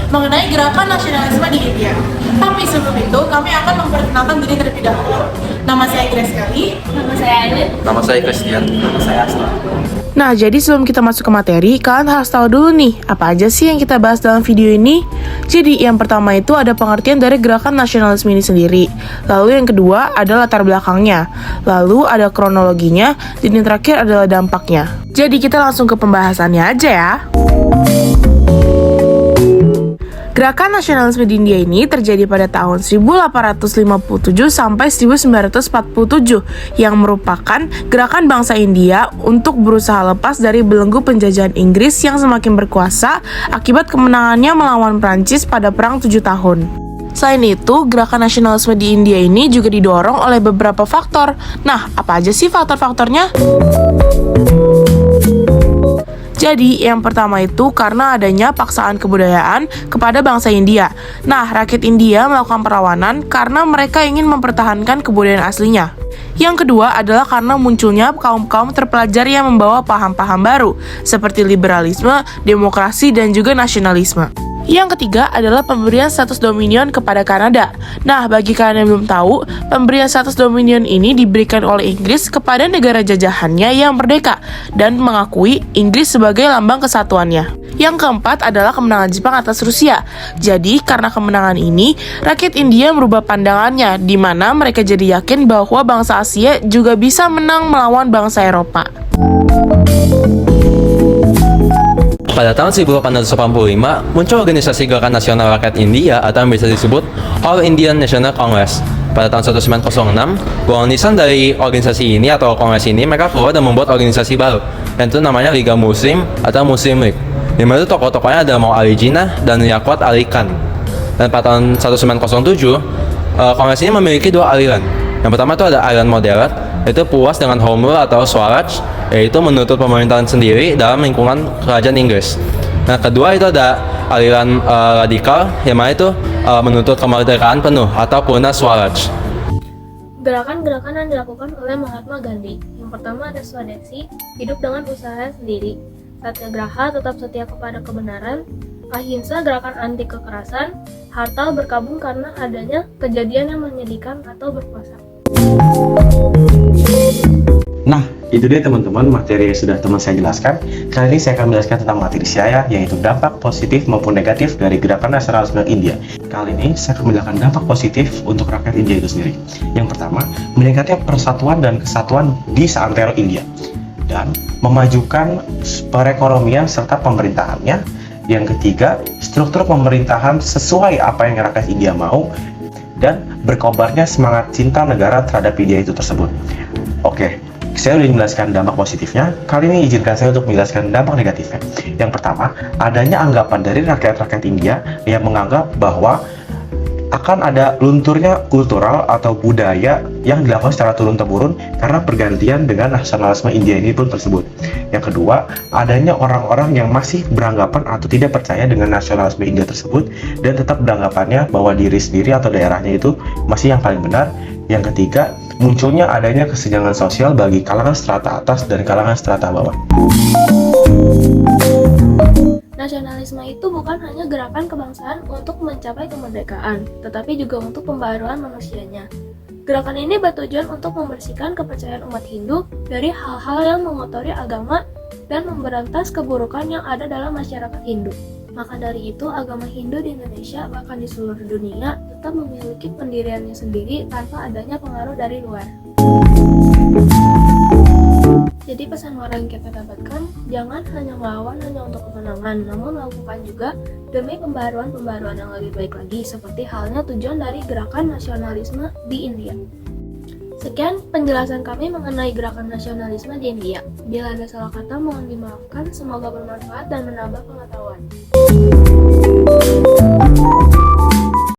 mengenai gerakan nasionalisme di India. Tapi sebelum itu, kami akan memperkenalkan diri terlebih dahulu. Nama saya Grace Kelly. Nama saya Aileen. Nama saya Christian. Nama saya Asta. Nah, jadi sebelum kita masuk ke materi, kalian harus tahu dulu nih, apa aja sih yang kita bahas dalam video ini? Jadi, yang pertama itu ada pengertian dari gerakan nasionalisme ini sendiri. Lalu yang kedua ada latar belakangnya. Lalu ada kronologinya, dan yang terakhir adalah dampaknya. Jadi, kita langsung ke pembahasannya aja ya. Gerakan nasionalisme di India ini terjadi pada tahun 1857 sampai 1947 yang merupakan gerakan bangsa India untuk berusaha lepas dari belenggu penjajahan Inggris yang semakin berkuasa akibat kemenangannya melawan Prancis pada Perang 7 tahun. Selain itu, gerakan nasionalisme di India ini juga didorong oleh beberapa faktor. Nah, apa aja sih faktor-faktornya? Jadi, yang pertama itu karena adanya paksaan kebudayaan kepada bangsa India. Nah, rakyat India melakukan perlawanan karena mereka ingin mempertahankan kebudayaan aslinya. Yang kedua adalah karena munculnya kaum-kaum terpelajar yang membawa paham-paham baru, seperti liberalisme, demokrasi, dan juga nasionalisme. Yang ketiga adalah pemberian status dominion kepada Kanada. Nah, bagi kalian yang belum tahu, pemberian status dominion ini diberikan oleh Inggris kepada negara jajahannya yang merdeka dan mengakui Inggris sebagai lambang kesatuannya. Yang keempat adalah kemenangan Jepang atas Rusia. Jadi, karena kemenangan ini, rakyat India merubah pandangannya, di mana mereka jadi yakin bahwa bangsa Asia juga bisa menang melawan bangsa Eropa. Pada tahun 1885, muncul organisasi Gerakan Nasional Rakyat India atau yang biasa disebut All Indian National Congress. Pada tahun 1906, golongan dari organisasi ini atau kongres ini mereka keluar dan membuat organisasi baru, yang itu namanya Liga Muslim atau Muslim League. Di mana tokoh-tokohnya ada Maw Ali Jinnah dan Yaqut Ali Khan. Dan pada tahun 1907, kongres ini memiliki dua aliran. Yang pertama itu ada aliran moderat, yaitu puas dengan home rule atau Swaraj, yaitu menuntut pemerintahan sendiri dalam lingkungan kerajaan Inggris. Nah, kedua itu ada aliran radikal, yang mana itu menuntut kemerdekaan penuh atau Purna Swaraj. Gerakan-gerakan yang dilakukan oleh Mahatma Gandhi. Yang pertama ada Swadeshi, hidup dengan usaha sendiri. Satyagraha, tetap setia kepada kebenaran. Ahimsa, gerakan anti kekerasan. Hartal, berkabung karena adanya kejadian yang menyedihkan atau berpuasa. Nah, itu dia teman-teman materi yang sudah teman saya jelaskan. Kali ini saya akan menjelaskan tentang materi saya, yaitu dampak positif maupun negatif dari gerakan nasionalisme India. Kali ini saya akan menjelaskan dampak positif untuk rakyat India itu sendiri. Yang pertama, meningkatnya persatuan dan kesatuan di seantero India, dan memajukan perekonomian serta pemerintahannya. Yang ketiga, struktur pemerintahan sesuai apa yang rakyat India mau, dan berkobarnya semangat cinta negara terhadap India itu tersebut. Oke, saya sudah menjelaskan dampak positifnya. Kali ini izinkan saya untuk menjelaskan dampak negatifnya. Yang pertama, adanya anggapan dari rakyat-rakyat India yang menganggap bahwa akan ada lunturnya kultural atau budaya yang dilakukan secara turun-temurun karena pergantian dengan nasionalisme India ini pun tersebut. Yang kedua, adanya orang-orang yang masih beranggapan atau tidak percaya dengan nasionalisme India tersebut dan tetap beranggapannya bahwa diri sendiri atau daerahnya itu masih yang paling benar. Yang ketiga, munculnya adanya kesenjangan sosial bagi kalangan strata atas dan kalangan strata bawah. Nasionalisme itu bukan hanya gerakan kebangsaan untuk mencapai kemerdekaan, tetapi juga untuk pembaharuan manusianya. Gerakan ini bertujuan untuk membersihkan kepercayaan umat Hindu dari hal-hal yang mengotori agama dan memberantas keburukan yang ada dalam masyarakat Hindu. Maka dari itu, agama Hindu di Indonesia, bahkan di seluruh dunia, tetap memiliki pendiriannya sendiri tanpa adanya pengaruh dari luar. Jadi pesan moral yang kita dapatkan, jangan hanya melawan hanya untuk kemenangan, namun lakukan juga demi pembaharuan-pembaharuan yang lebih baik lagi, seperti halnya tujuan dari gerakan nasionalisme di India. Sekian penjelasan kami mengenai gerakan nasionalisme di India. Bila ada salah kata, mohon dimaafkan. Semoga bermanfaat dan menambah pengetahuan.